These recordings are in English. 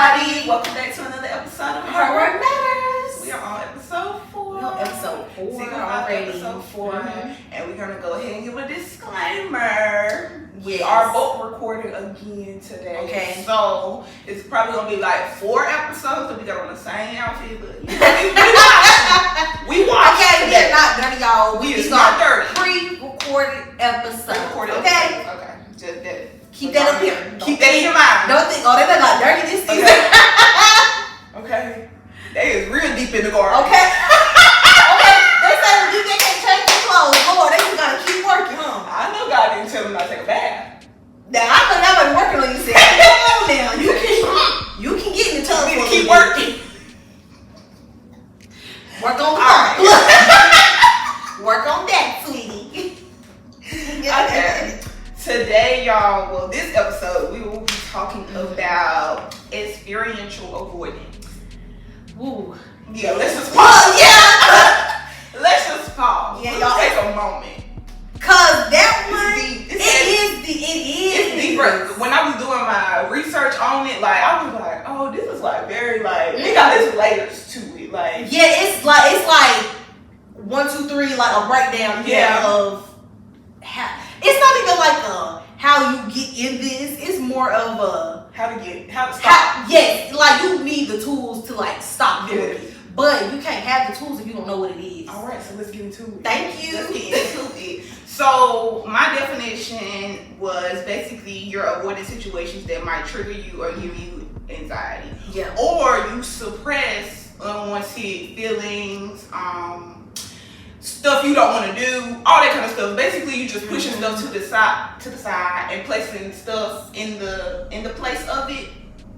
everybody. Welcome back to another episode of Her Work Matters. We are on episode 4. We're on episode 4 already. Episode 4. And we're going to go ahead and give a disclaimer. Yes. We are both recording again today. Okay. So it's probably going to be like 4 episodes that we got on the same outfit. But we watched. Okay, we are not dirty, y'all. We are not dirty. Pre-recorded episodes. Okay. Just that. Keep that up here. Keep that in your mind. Don't think, oh, they look like dirty this season. Okay. They is real deep in the garden. Okay. Okay. They say they can't change their clothes. Lord, they just gotta keep working, huh? I know God didn't tell them not to take a bath. Now, I know that wasn't working on you, said. Come on now. You can get in the tub. You need to keep working. Work on the Alright. Work on that, sweetie. Okay. Today, y'all, well, this episode, we will be talking about experiential avoidance. Woo. Yeah, let's just pause. Yeah. Let's just pause. Yeah, Let's y'all. take a moment. Cause that one, It's it deeper. When I was doing my research on it, like, I was like, oh, this is like very, like, it got its layers to it. Like, yeah, it's like 1, 2, 3, like a breakdown. Yeah. Of how. It's not even like how you get in this. It's more of a how to stop. yes, like you need the tools to like stop doing Yes. it. But you can't have the tools if you don't know what it is. All right, so let's get into it. Thank you. Let's get into it. So my definition was basically you're avoiding situations that might trigger you or give you anxiety. Yeah. Or you suppress unwanted feelings, stuff you don't want to do, all that kind of stuff. Basically, you just pushing stuff to the side and placing stuff in the place of it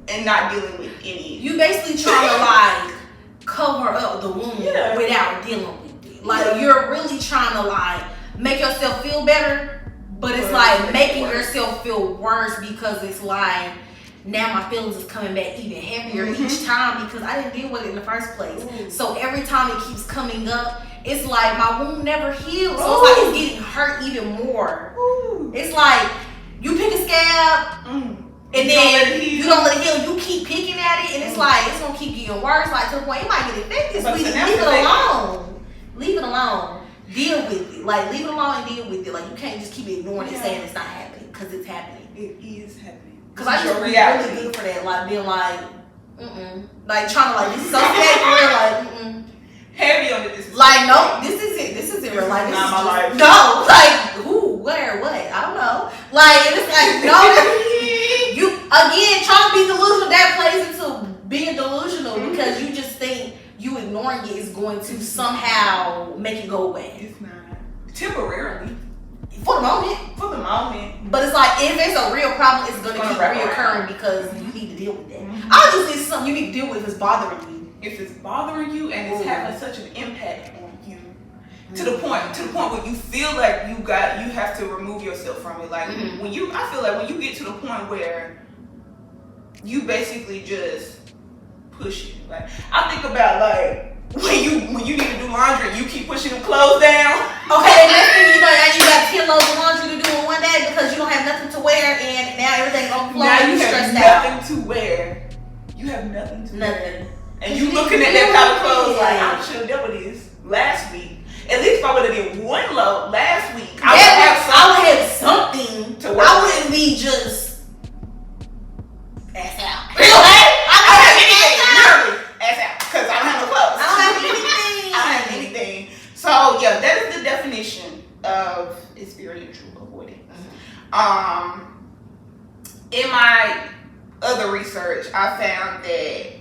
and not dealing with any. You basically trying to like cover up the wound without dealing with it. Like you're really trying to like make yourself feel better, but it's like making yourself feel worse because it's like now my feelings is coming back even heavier each time because I didn't deal with it in the first place. So every time it keeps coming up, it's like my wound never healed. So it's like it's getting hurt even more. It's like you pick a scab and then you don't let it heal. You keep picking at it and it's like it's gonna keep getting worse. Like to the point it might get infected. So leave it alone. Leave it alone. Deal with it. Like leave it alone and deal with it. Like you can't just keep ignoring it saying it's not happening because it's happening. It is happening. Cause I used to be really good for that. Like being like, like trying to like dissociate for real. Like, heavy on it. Like, no, this isn't real life. This is not my life. No, like, who, where, what? I don't know. Like, it's like, no, you, again, trying to be delusional, that plays into being delusional because you just think you ignoring it is going to somehow make it go away. It's not. Temporarily. For the moment. For the moment. But it's like, if it's a real problem, it's going to keep reoccurring because you need to deal with that. Obviously, it's something you need to deal with if it's bothering you. If it's bothering you and it's having such an impact on you, to the point where you feel like you have to remove yourself from it. Like I feel like when you get to the point where you basically just push it. Like I think about like when you need to do laundry, you keep pushing them clothes down. Okay, next thing you know, now you got 10 loads of laundry to do in one day because you don't have nothing to wear and now everything's on the floor and you're stressed out. Nothing to wear. You have nothing to wear. Nothing. And you looking at that pile of clothes like, I should have dealt with this last week. At least if I would have did one load last week, I would have something to work. I wouldn't be just ass out. Okay? I don't have anything. Literally, ass out. Because I don't have no clothes. I don't have anything. I don't have anything. So, yeah, that is the definition of experiential avoidance. In my other research, I found that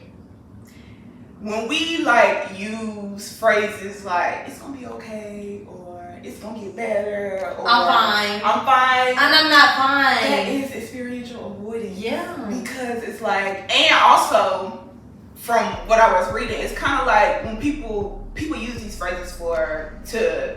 when we like use phrases like it's gonna be okay or it's gonna get better or I'm fine and I'm not fine, that is experiential avoidance. Yeah, because it's like, and also from what I was reading, it's kind of like when people use these phrases to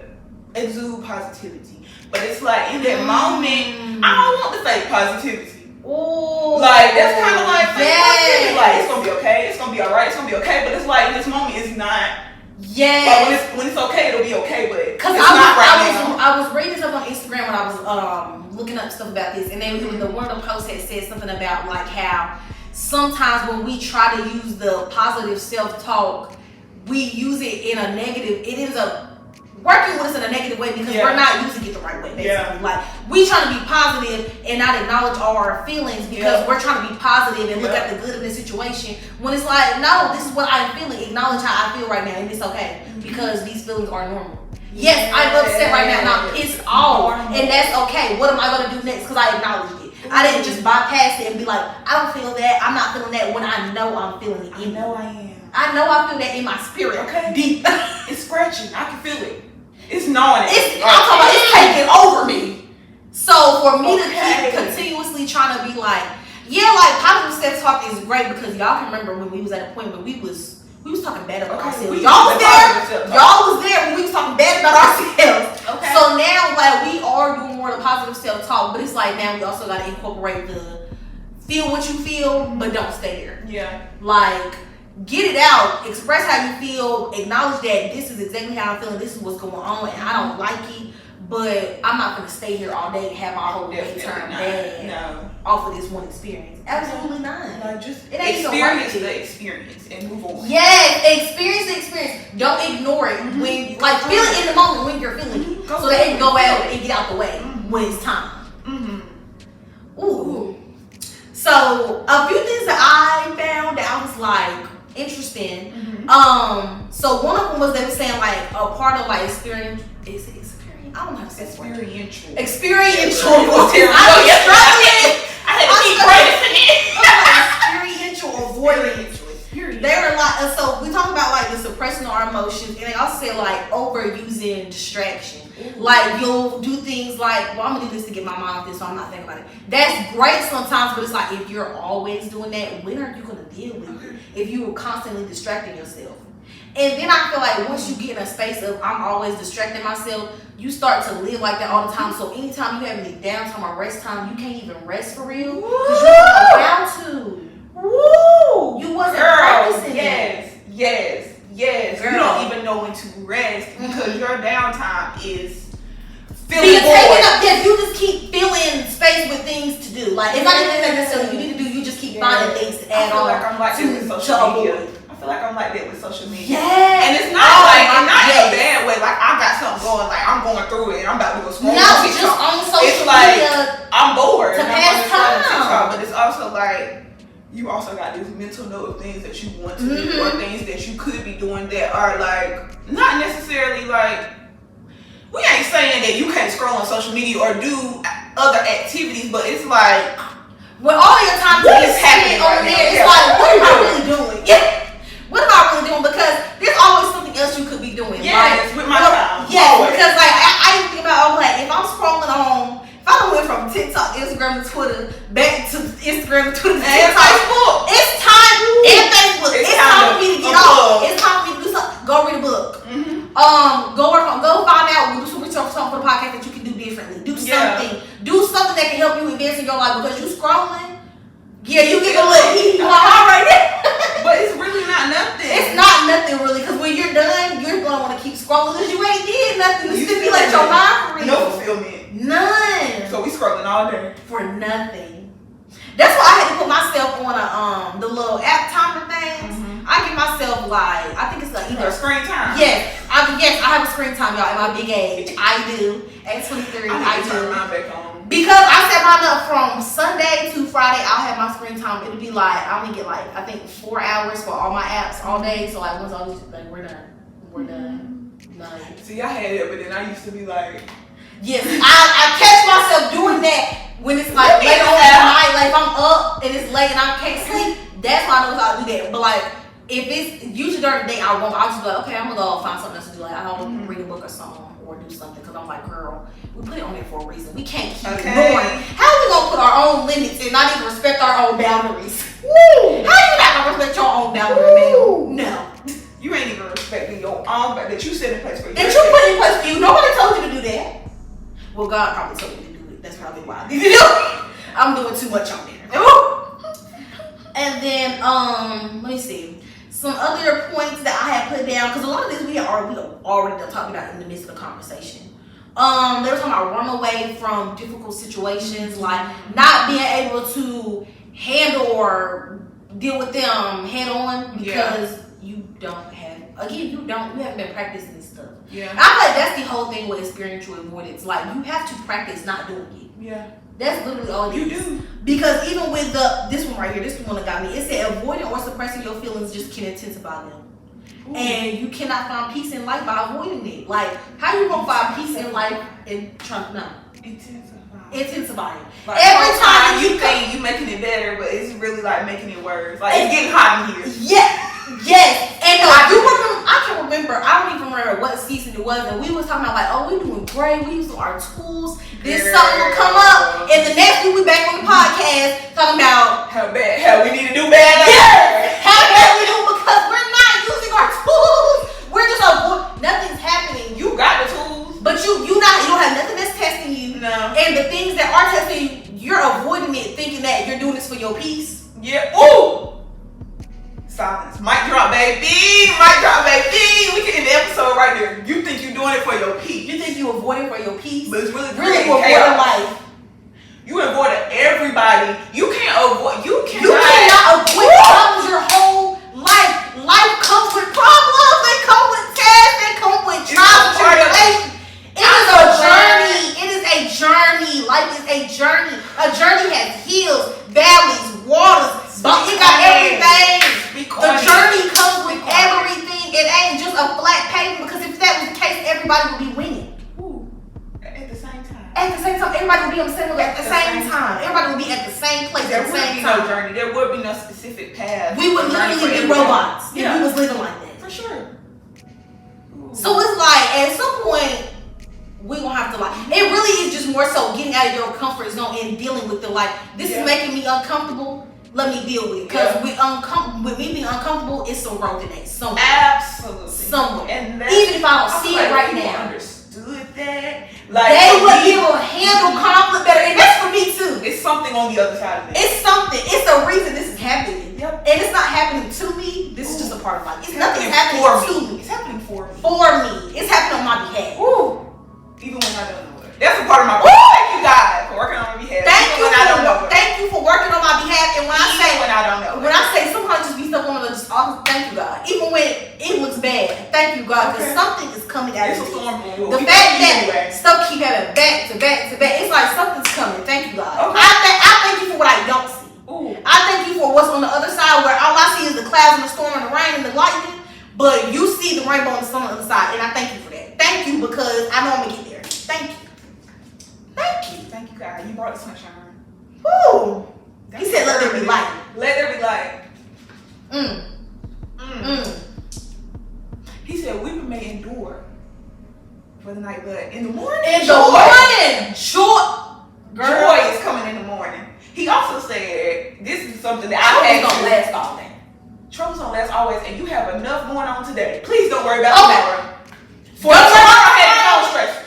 exude positivity, but it's like in that moment I don't want to say positivity. Ooh, like that's kind of like yes. Like it's gonna be okay, it's gonna be alright, it's gonna be okay, but it's like in this moment it's not. Yes. Like when it's okay, it'll be okay, but because I was reading stuff on Instagram when I was looking up stuff about this, and then the one of the posts had said something about like how sometimes when we try to use the positive self-talk, we use it in a negative. It ends up working with us in a negative way because we're not using it the right way, basically. Like, we trying to be positive and not acknowledge all our feelings because we're trying to be positive and look at the good in the situation, when it's like, no, this is what I'm feeling. Acknowledge how I feel right now, and it's okay because these feelings are normal. Yes, I'm upset right now and I'm pissed off, and that's okay. What am I going to do next? Because I acknowledged it. I didn't just bypass it and be like, I don't feel that, I'm not feeling that, when I know I'm feeling it. I know I am. I know I feel that in my spirit. Okay. Deep. It's scratching. I can feel it. It's gnawing. I'm talking about it's taking over me. So for me to keep continuously trying to be like, like positive self-talk is great because y'all can remember when we was at a point where we was talking bad about ourselves. Y'all was there. Y'all was there when we was talking bad about ourselves. Okay. So now like we are doing more of positive self-talk, but it's like now we also gotta incorporate the feel what you feel, but don't stay there. Yeah. Like, get it out, express how you feel, acknowledge that this is exactly how I'm feeling, this is what's going on, and I don't like it, but I'm not going to stay here all day and have my whole day turn bad off of this one experience. Absolutely not. Like, just it ain't experience the experience and move on. Yes, experience the experience. Don't ignore it. When like feel it in the moment when you're feeling it, so that it can go out and get out the way when it's time. Ooh. So a few things that I found that I was like interesting. So one of them was they were saying like a part of like experience. Is it experience? I don't know how to say experiential. Experiential. I had to keep praising it. Experiential avoidance. They were like, so we talk about like the suppressing our emotions, and they also say like overusing distraction. Like you'll do things like, well, I'm gonna do this to get my mind off this, so I'm not thinking about it. That's great sometimes, but it's like if you're always doing that, when are you gonna deal with it? If you were constantly distracting yourself. And then I feel like once you get in a space of I'm always distracting myself, you start to live like that all the time. So anytime you have any downtime or rest time, you can't even rest for real because you're not bound to. Woo! You wasn't practicing Yes. Girl. You don't even know when to rest because your downtime is feeling taken up. Yes, you just keep filling space with things to do. Like it's not even necessarily you need to do. You just keep finding things to add on. I feel like I'm like that with social media. I feel like I'm like that with social media. Yeah. And it's not like not in a bad way. Like I got something going. Like I'm going through it. And I'm about to go scroll. No, just on social media. I'm bored. To pass time. But it's also like. You also got this mental note of things that you want to do or things that you could be doing that are like not necessarily like we ain't saying that you can't scroll on social media or do other activities, but it's like when all your time is happening over there, it's like what am I really doing? What am I really doing? Because there's always something else you could be doing. Yes, with my time. Yes, because like I think about like if I'm scrolling on. If I went from TikTok, Instagram to Twitter, back to Instagram to Twitter, and Facebook. It's time, and Facebook. It's time for me to get off. It's time for me to do something. Go read a book. Go find out. Do some research for the podcast that you can do differently. Do something. Do something that can help you advance in your life because you scrolling. Yeah, you get a little heat right now. But it's really not nothing. It's not nothing really because when you're done, you're gonna want to keep scrolling because you ain't did nothing to stimulate your mind for real. No fulfillment. None. So we scrolling all day for nothing. That's why I had to put myself on the little app timer things. I give myself like I think it's like either screen time. Yes, I have a screen time, y'all. At my big age, I do. At 23, I do. Turn mine back on. Because I set mine up from Sunday to Friday. I'll have my screen time. It'll be like I only get like I think 4 hours for all my apps all day. So like once all these like we're done. Nice. See, I had it, but then I used to be like. Yes, I catch myself doing that when it's like late on at night, like if I'm up and it's late and I can't sleep, that's why I know how to do that. But like if it's usually during the day, I'll just be like, okay, I'm gonna go find something else to do. Like I'll read a book or something or do something because I'm like, girl, we put it on there for a reason. We can't keep ignoring. How are we gonna put our own limits and not even respect our own boundaries? Woo! How you not gonna respect your own boundaries, man? No. You ain't even respecting your own that you set in place for you. That you put in place for you. Nobody told you to do that. Well, God probably told me to do it. That's probably why I did it. I'm doing too much on there. And then, let me see. Some other points that I had put down, because a lot of this we already talked about in the midst of the conversation. They were talking about run away from difficult situations, like not being able to handle or deal with them head on because you don't have, again, you haven't been practicing this stuff. Yeah. I feel like that's the whole thing with experiential avoidance. Like, you have to practice not doing it. Yeah. That's literally all it is. You do. Because even with this one right here, this one that got me, it said avoiding or suppressing your feelings just can intensify them. Ooh. And you cannot find peace in life by avoiding it. Like, how you gonna find peace in life and trying to know? Intensify it. Like, every time you think you making it better, but it's really like making it worse. Like, it's getting hot in here. Yes. And I can remember, I don't even remember what season it was, and we was talking about like, oh, we doing great, we using our tools, this something will come up, and the next week we back on the podcast talking about how we need to do better. Yes, how bad we do because we're not using our tools. We're just nothing's happening. You got the tools, but you don't have nothing that's testing you. No. And the things that are testing you, you're avoiding it, thinking that you're doing this for your peace. Yeah. Ooh. Silence. Mic drop, baby. Mic drop, baby. We can end the episode right there. You think you're doing it for your peace. You think you avoiding for your peace. But it's really avoiding life. You avoided everybody. You cannot avoid problems your whole life. Life comes with problems. They come with tests. They come with trials and tribulations. It is a journey. It is a journey. Life is a journey. A journey has hills, valleys, waters. It got everything. The journey comes with everything. It ain't just a flat pavement, because if that was the case, everybody would be winning. Ooh. At the same time. Everybody would be on the same level at the same time. Everybody would be at the same place at the same time. There would be no journey. There would be no specific path. We would literally be robots if we was living like that. For sure. Ooh. So it's like, at some point, we gonna have to it really is just more so getting out of your comfort zone and dealing with this is making me uncomfortable. Let me deal with it. Because with me being uncomfortable, it's some growth in it. Somewhere. Absolutely. Somewhere. And even if I don't see it right now. Understood that. They would be able to handle conflict better. And that's for me too. It's something on the other side of it. It's something. It's a reason this is happening. Yep. And it's not happening to me. This is just a part of life. Nothing's happening to me. It's happening for me. For me. It's happening on my behalf. Ooh. Even when I don't know it. That's a part of my thank you, God, for working on my behalf. Thank you for working on my behalf. And when I say sometimes just be stuff on the just thank you, God. Even when it looks bad, thank you, God, because something is coming out of it. The fact that stuff keep having back to back to back, it's like something's coming. Thank you, God. Okay. I thank you for what I don't see. Ooh. I thank you for what's on the other side, where all I see is the clouds and the storm and the rain and the lightning, but you see the rainbow and the sun on the other side, and I thank you for that. Thank you, because I know I'm gonna get there. Thank you. Thank you, God. You brought the sunshine. Woo! He said, let there be light. Let there be light. He said, weeping may endure for the night, but in the morning, joy is coming in the morning. He also said, this is something that I had gonna last all day. Troubles don't last always, and you have enough going on today. Please don't worry about tomorrow. For tomorrow, I had no stressors.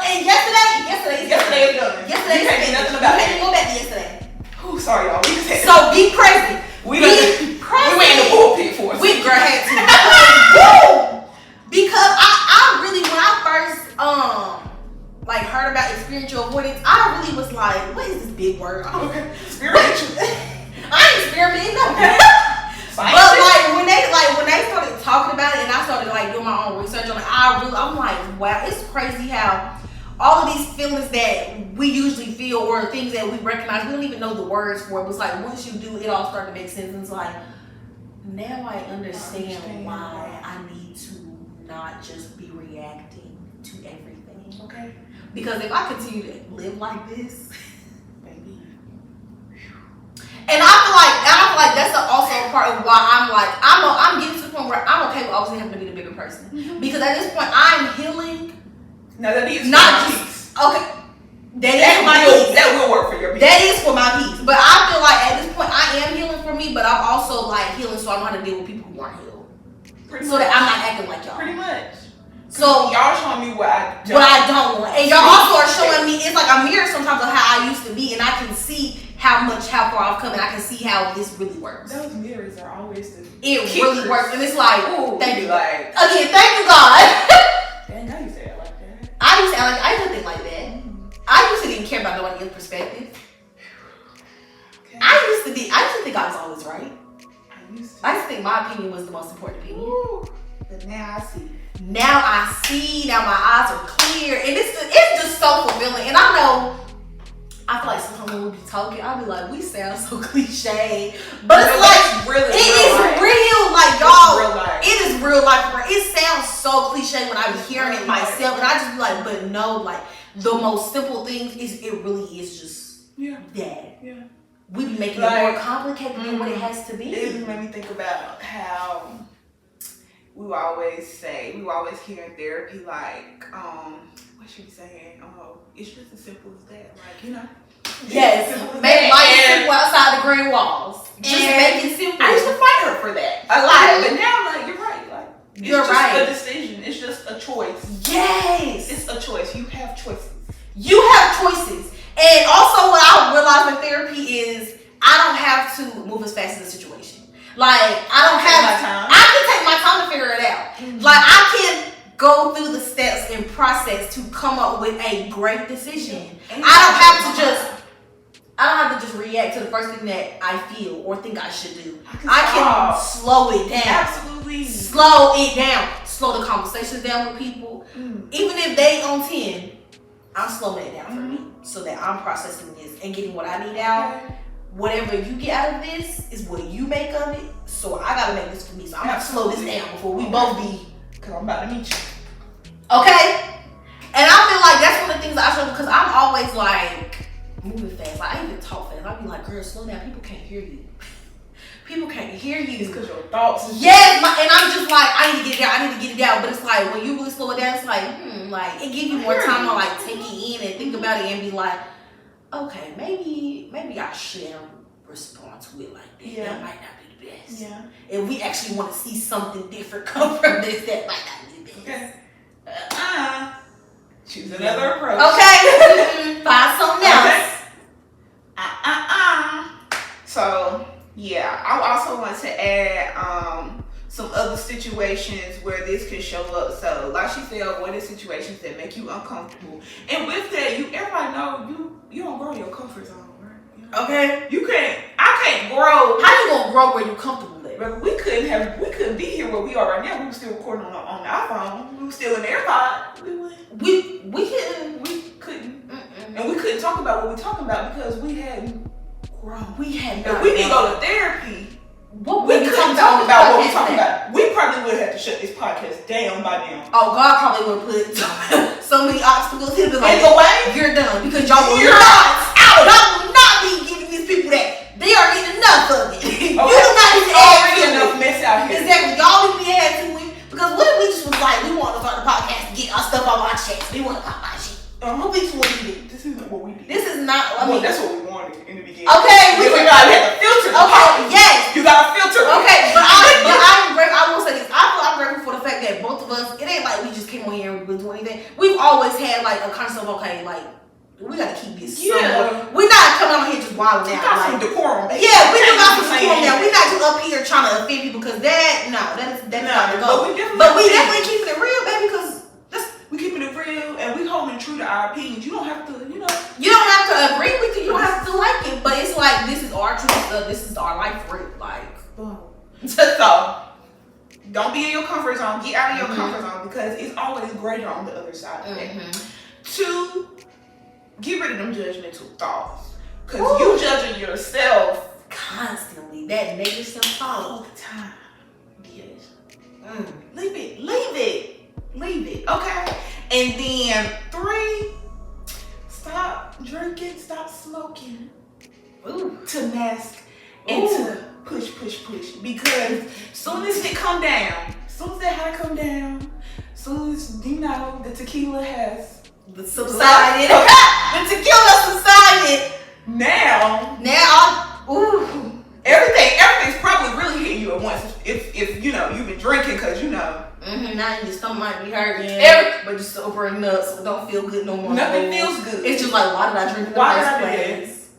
And yesterday is done. Yesterday you can't do nothing about it. You can't go back to yesterday. Ooh, sorry, y'all. So be present. We went in the pulpit for us. We girl had to. Woo! Because I really, when I first heard about experiential avoidance, I really was like, what is this big word? Experiential. I ain't experimenting nothing. But when they started talking about it and I started doing my own research on it, I'm like, wow, it's crazy how all of these feelings that we usually feel or things that we recognize, we don't even know the words for it. But it's like once you do, it all starts to make sense. And it's like, now I understand why I need to not just be reacting to everything. Okay. Because if I continue to live like this, baby. And I feel like that's also a part of why I'm getting to the point where I'm okay with obviously having to be the bigger person. Mm-hmm. Because at this point I'm healing. No, that is not just okay. That will work for your peace. That is for my peace. But I feel like at this point I am healing for me, but I'm also healing so I know how to deal with people who aren't healed. That I'm not acting like y'all. Pretty much. So y'all showing me what I don't want. And y'all also are showing me, it's like a mirror sometimes of how I used to be, and I can see how far I've come, and I can see how this really works. Those mirrors are always it really works. And it's like, ooh, thank you. Again, thank you, God. Dang, now you say it like that. I used to think like that. I used to didn't care about nobody else's perspective. Okay. I used to think I was always right. I used to think my opinion was the most important opinion. Ooh, but now I see. Now my eyes are clear, and it's just so fulfilling. And I know, I feel like sometimes when we be talking, I'll be like, we sound so cliche, but it's like really it is real, like y'all. Real life. It is real life. It sounds so cliche when I be hearing it myself, and I just be like, but no, like the most simple things is it really is just that. Yeah. We be making it more complicated than what it has to be. It just made me think about how we always hear in therapy, like, what should we saying? Oh, it's just as simple as that. Like, you know. Yes. Make life simple outside the green walls. Just make it simple. I used to fight her for that a lot. But now, like, you're right. Like, it's just a decision. It's just a choice. Yes. It's a choice. You have choices. You have choices. And also what I realized in therapy is I don't have to move as fast as the situation. Like, I don't have my time. I can take my time to figure it out. Mm-hmm. Like, I can go through the steps and process to come up with a great decision. I don't have to just react to the first thing that I feel or think I should do. I can slow it down. Absolutely. Slow it down. Slow the conversations down with people. Even if they on 10, I'm slowing it down for me so that I'm processing this and getting what I need out. Whatever you get out of this is what you make of it. So I gotta make this for me. So I'm gonna slow this down before we both be. Cause I'm about to meet you. Okay? And I feel like that's one of the things I struggle because I'm always like moving fast. Like I even talk fast. I be like, girl, slow down. People can't hear you. People can't hear you. It's because your thoughts. Yes, and I'm just like, I need to get it out. But it's like when you really slow it down, it's like, like it gives you more time to like take it in and think about it and be like, okay, maybe I shouldn't respond to it like this. That might not be the best. Yeah. And we actually want to see something different come from this. That might not be the best. Okay. Choose another approach. Okay. Find something else. So yeah, I also want to add some other situations where this can show up. So like she said, avoiding situations that make you uncomfortable. And with that, everybody know you don't grow in your comfort zone, right? You know? Okay. I can't grow. How you gonna grow where you comfortable at? We couldn't be here where we are right now. We were still recording on the iPhone. We were still in the AirPod. We couldn't. And we couldn't talk about what we're talking about because we hadn't grown. We need to go to therapy. We couldn't talk about what we're talking about. We probably would have to shut this podcast down by now. Oh, God probably would have put so many obstacles in the way. You're done because y'all will not be giving these people that. They are getting enough of it. Okay. You do not need to add enough mess out here. Exactly. Y'all need to be adding to it because what if we just was like, we want to start the podcast and get our stuff off our chest. We want to talk about shit. What we want to do? This isn't what we did. This is not. That's what we wanted in the beginning. Okay, we had to filter. Okay, yes, you got to filter. Okay, but I'm grateful. I will say this. I'm grateful for the fact that both of us. It ain't like we just came on here and we doing anything. We've always had like a concept of like we gotta keep this. Somewhat. We're not coming on here just wilding out. Got some decorum. Yeah, we got some decorum now. We're not just up here trying to offend people because that's not the goal. But we definitely keeping it real, baby, because. We keeping it real and we holding true to our opinions. You don't have to, You don't have to agree with it. You don't have to like it. But it's like this is our truth. This is our life for it. Like, so don't be in your comfort zone. Get out of your comfort zone because it's always greater on the other side of it. 2, get rid of them judgmental thoughts because you judging yourself constantly. That negative self-talk all the time. Yes. Leave it, okay? And then 3, stop drinking, stop smoking. To mask and to push. Because soon as it come down, soon as that high come down, soon as the tequila has subsided. The tequila subsided. Now everything's probably really hitting you at once. If you've been drinking because now your stomach might be hurting, but you're sobering up, so it don't feel good no more. Nothing feels good. It's just like, why did I drink in the first place?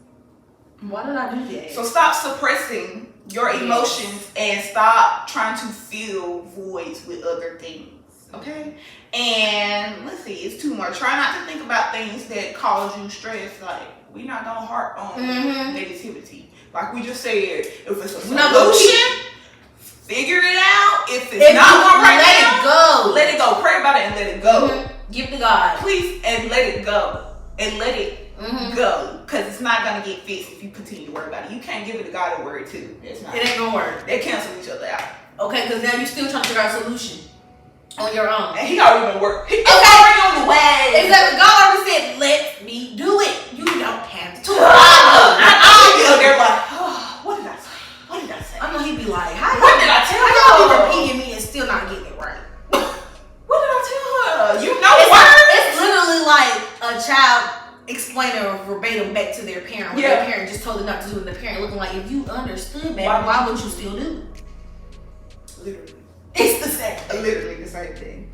Why did I do that? So stop suppressing your emotions and stop trying to fill voids with other things. Okay? And let's see, it's 2 more. Try not to think about things that cause you stress, like we're not gonna harp on negativity. Like we just said, if it's a not solution, figure it out. If it's not one right now, let it go. Pray about it and let it go. Give it to God, please, and let it go. And let it go, because it's not gonna get fixed if you continue to worry about it. You can't give it to God a word too. It's not. It ain't gonna work. They cancel each other out. Okay, because now you still trying to figure out a solution on your own. And he already been working. He's already on the way. Exactly. God already said, "Let me do it." You don't have to. They're like, oh, what did I say? What did I say? I know he'd be like, what did I tell y'all you? be repeating me and still not getting it right? What did I tell her? You know words. It's literally like a child explaining verbatim back to their parent when their parent just told them not to do it. And the parent looking like, if you understood, baby, why would you still do it? Literally. It's the same. Literally the same thing.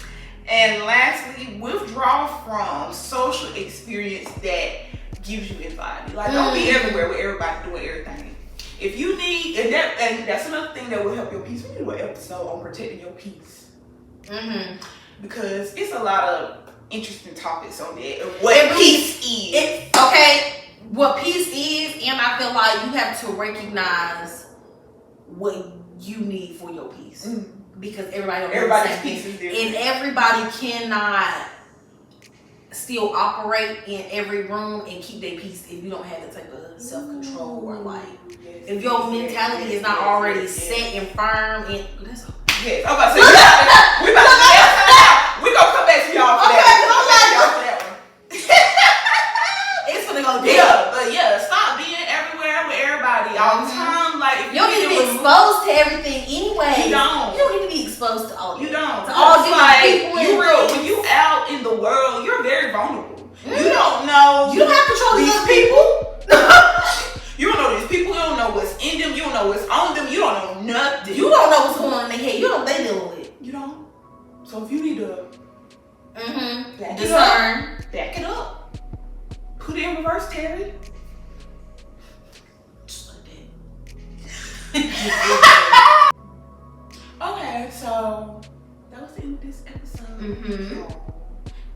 And lastly, withdraw from social experience that gives you anxiety. Like, don't be everywhere with everybody doing everything. If you need, and that's another thing that will help your peace. We need to do an episode on protecting your peace. Because it's a lot of interesting topics on that. What peace is. Okay, what peace is, and I feel like you have to recognize what you need for your peace. Because everybody's peace is different. And everybody cannot still operate in every room and keep their peace if you don't have the type of self-control or like if your mentality is not already set and firm and yes, I'm about to say we about to do that. We gonna come back to y'all for that. It's gonna go down. Yeah, but stop being everywhere with everybody all the time. Like, if you don't need to be exposed to everything anyway. You don't. You don't need to be exposed to all. You don't. To all different people. When you out in the world, you're very vulnerable. You don't know. You don't have control of these people. You don't know these people. You don't know what's in them. You don't know what's on them. You don't know nothing. You don't know what's going on in their head. You know what they dealing with. You don't. So if you need to back it up. Put it in reverse, Terry. Just like that. Okay, so that was the end of this episode.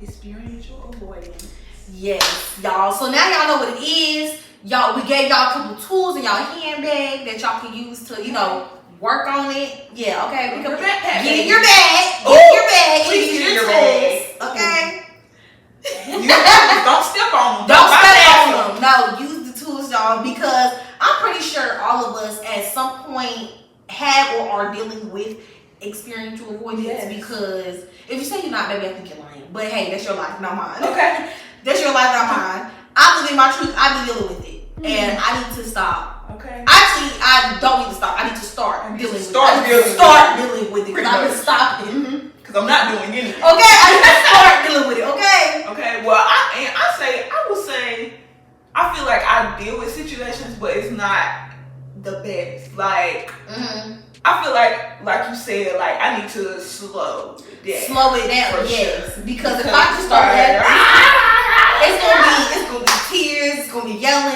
Experiential avoidance. Yes, y'all. So now y'all know what it is. Y'all, we gave y'all a couple tools in y'all handbag that y'all can use to, work on it. Yeah, okay. Get in your bag. Get your bag. Please get in your bag. Okay. Don't step on them. Don't step on them. No, use the tools, y'all, because I'm pretty sure all of us at some point have or are dealing with experiential avoidance. Yes. Because if you say you're not, baby, I think you're lying. But hey, that's your life, not mine. Okay. That's your life, not mine. I believe my truth. I be dealing with it. And I need to stop. Okay. Actually, I don't need to stop. I need to start dealing with it. Start dealing with it. Because I've been stopping. Because I'm not doing anything. Okay, I need to start dealing with it. Okay. Okay. Well, I will say, I feel like I deal with situations, but it's not the best. Like, I feel like you said, like I need to slow it down. Yes. Because if I just start that. It's gonna be tears, it's gonna be yelling,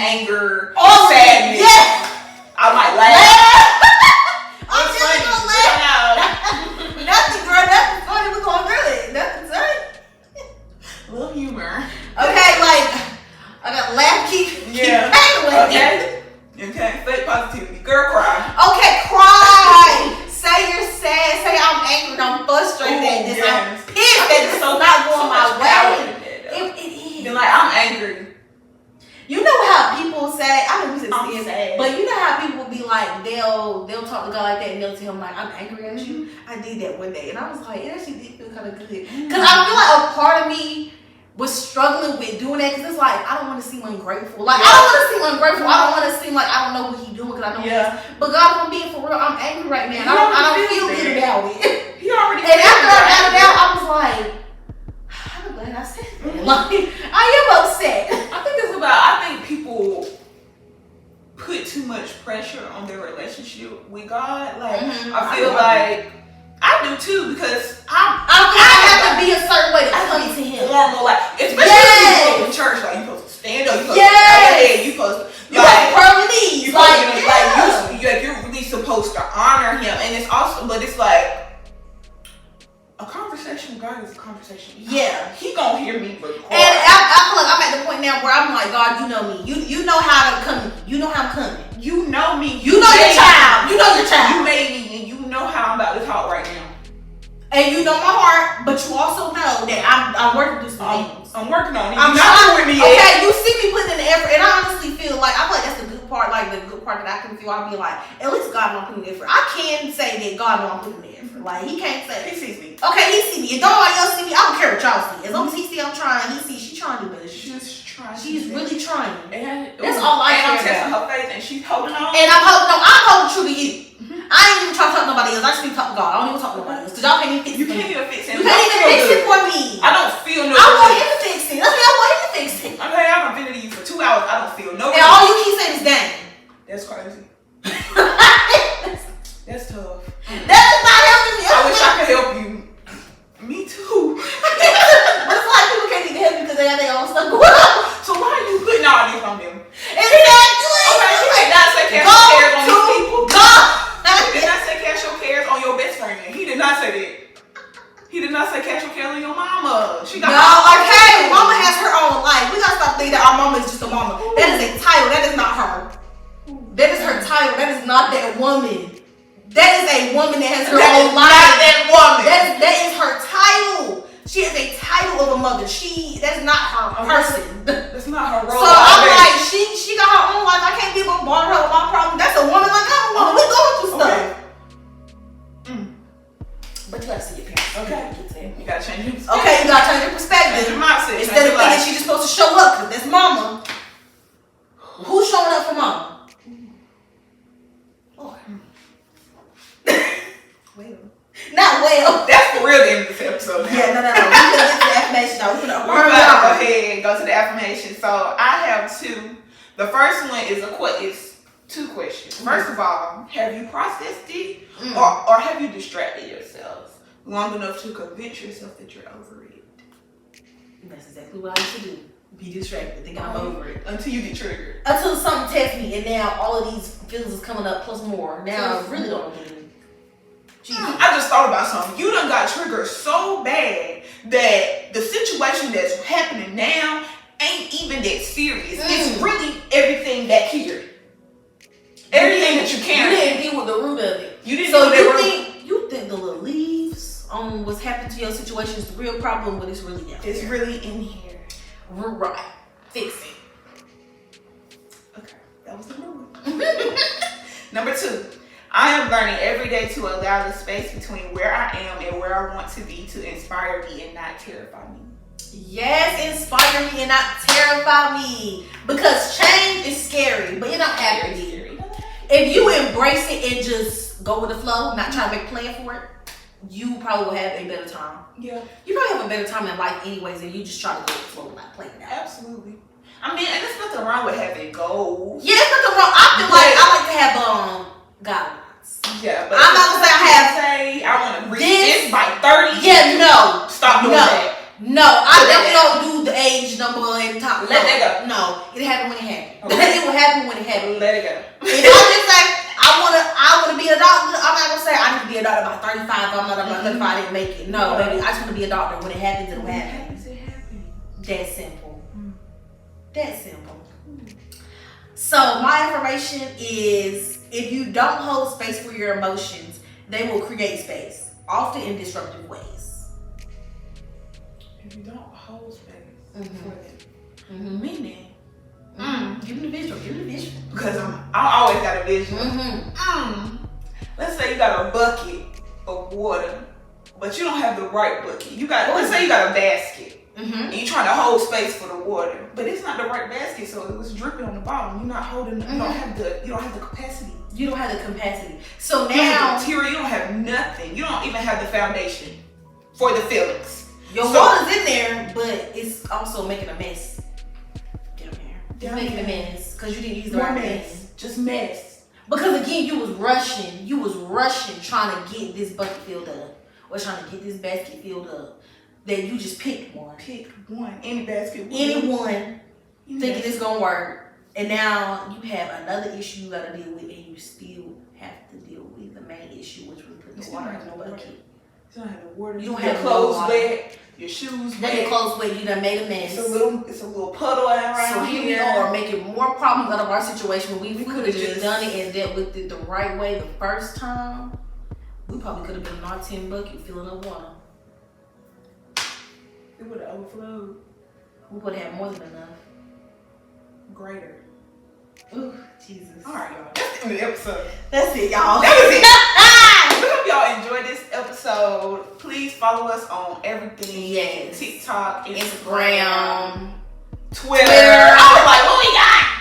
anger, sadness. Yes. I might laugh. I'm just gonna laugh. Nothing, girl. Nothing funny. We're going through it. Nothing funny. A little humor. Okay, like I got laugh, keep Okay. Fake positivity. Girl, cry. Okay, cry. Say you're sad. Say I'm angry. I'm frustrated. I'm pissed that this is not going my way. It is. Then I'm angry. You know how people say, I know you said I'm sad. but you know how people be like, they'll talk to God like that and they'll tell him like, I'm angry at you. I did that one day and I was like, it actually did feel kind of good. Because I feel like a part of me was struggling with doing that because it's like, I don't want to seem ungrateful. Like, I don't want to seem ungrateful. I don't want to seem like I don't know what he's doing because I know But God, if I'm being for real, I'm angry right now. And I don't feel good about it. He already And after I got it out, I was like, I'm glad I said that. Like, I am upset. I think people put too much pressure on their relationship with God. Like, I feel like I do too because I have to be a certain way to come to him. Formal, like, especially when you go to church, like you supposed to stand up, you supposed to you supposed to pray with these. You're really supposed to honor him, and it's also, but it's like. A conversation with God is a conversation. Yeah. He gonna hear me regardless. And I feel like I'm at the point now where I'm You know how to come. You know how I'm coming. You know me. You know your child. You know your child. You made me, and you know how I'm about to talk right now. And you know my heart, but you also know that I'm working through some things. I'm working on it. I'm not trying. with me yet. Okay, you see me putting in the effort, and I honestly feel like that's the good part. Like the good part that I can feel. I'll be like, at least God don't put in the effort. I can say that God don't put in the effort. Like he can't say He sees me. Okay, he see me. If nobody else see me, I don't care what y'all see. As long as he see I'm trying, he see she trying to do better. She's trying. She's really trying. And that's all I care about. I'm testing about. her faith, and she's holding on. And I'm holding on. I'm holding true to you. I ain't even trying to talk to nobody else. I just need to talk to God. I don't even talk to nobody else. Cause y'all can't even fix it. You can't even fix it. You can't even fix it for me. I don't feel no. I want him to fix it. That's me. I want him to fix it. Okay, I've been venting to you for 2 hours. I don't feel no. And all you keep saying is dang. That's crazy. That's tough. That is not helping me. I wish I could help you. Me too. But it's like people can't even help you because they got their own stuff going on. So why are you putting all this on them? Exactly. Okay, you did not say cast your cares on these people. He did not say cast your cares on your best friend. He did not say that. He did not say cast your cares on your mama. She got okay. Mama has her own life. We gotta stop thinking that our mama is just a mama. That is a title. That is not her. That is her title. That is not that woman. That is a woman that has her own life. Not that woman. That is her title. She has a title of a mother. That's not her person. That's not her role. So I'm like, she got her own life. I can't be able to bother her with my problem. That's a woman like I'm a woman. We going through stuff. Okay. But you gotta see your parents. Okay. You gotta change your perspective. Okay, you gotta change your perspective. Change your mindset. Instead of thinking she's just supposed to show up because that's mama. Who's showing up for mama? Lord. Well. Not well. That's for real the end of this episode. Yeah, no. We gonna get to the affirmation now. We're gonna go ahead and go to the affirmation. So I have two. The first one is two questions. First of all, have you processed it or have you distracted yourself long enough to convince yourself that you're over it? That's exactly what I used to do. Be distracted, think I'm over it. Until you get triggered. Until something tests me, and now all of these feelings is coming up plus more. Now I really don't know what to do. I just thought about something. You done got triggered so bad that the situation that's happening now ain't even that serious. It's really everything back here. Everything that you can. You didn't deal with the root of it. You didn't. So you think the little leaves on what's happened to your situation is the real problem, but it's really down It's there. really in here. Right. Fix it. Okay, that was number one. Number two. I am learning every day to allow the space between where I am and where I want to be to inspire me and not terrify me. Yes, inspire me and not terrify me. Because change is scary, but you're not happy. If you embrace it and just go with the flow, not try to make a plan for it, you probably will have a better time. Yeah. You probably have a better time in life anyways, and you just try to go with the flow and not plan it out. Absolutely. I mean, and there's nothing wrong with having goals. Yeah, there's nothing wrong. I feel like I like to have guidelines. Yeah, but I'm not gonna say I want to reach this by 30. Yeah, no. Stop doing that. No, I definitely don't do the age number and top. Let that go. No, it happened when it happened. Okay. It will happen when it happened. Let it go. If I just say I wanna be a doctor, I'm not gonna say I need to be a doctor by 35. I'm not about 35. I didn't make it. No, baby, I just want to be a doctor. When it happens, it'll happen. It happens. That simple. That simple. So my affirmation is: if you don't hold space for your emotions, they will create space, often in disruptive ways. If you don't hold space for them, meaning, give me the visual. Give me the visual. Because I always got a vision. Let's say you got a bucket of water, but you don't have the right bucket. Let's say you got a basket. And you're trying to hold space for the water, but it's not the right basket, so it was dripping on the bottom. You're not holding. You don't have the capacity. You don't have the capacity. So You don't have now the material. You don't have nothing. You don't even have the foundation for the feelings. your water's in there, but it's also making a mess. Down there, it's making a mess because you didn't use the right mess. Just mess. Because again, you was rushing, trying to get this bucket filled up, or trying to get this basket filled up. That you just picked one. Any basket. Anyone thinking it's gonna work. And now you have another issue you gotta deal with, and you still have to deal with the main issue, which was putting the water in the bucket. You don't have the water. You don't have clothes no wet. your shoes. Then your clothes wet, you done made a mess. It's a little puddle around so here we are making more problems out of our situation when we could have just done it and dealt with it the right way the first time. We probably could have been in our tin bucket filling up water. It would have overflowed. We would have had more than enough. Greater. Ooh, Jesus. All right, y'all. That's the end of the episode. That's it, y'all. That was it. We hope y'all enjoyed this episode. Please follow us on everything. Yes. TikTok, Instagram, Twitter. I was like, what we got?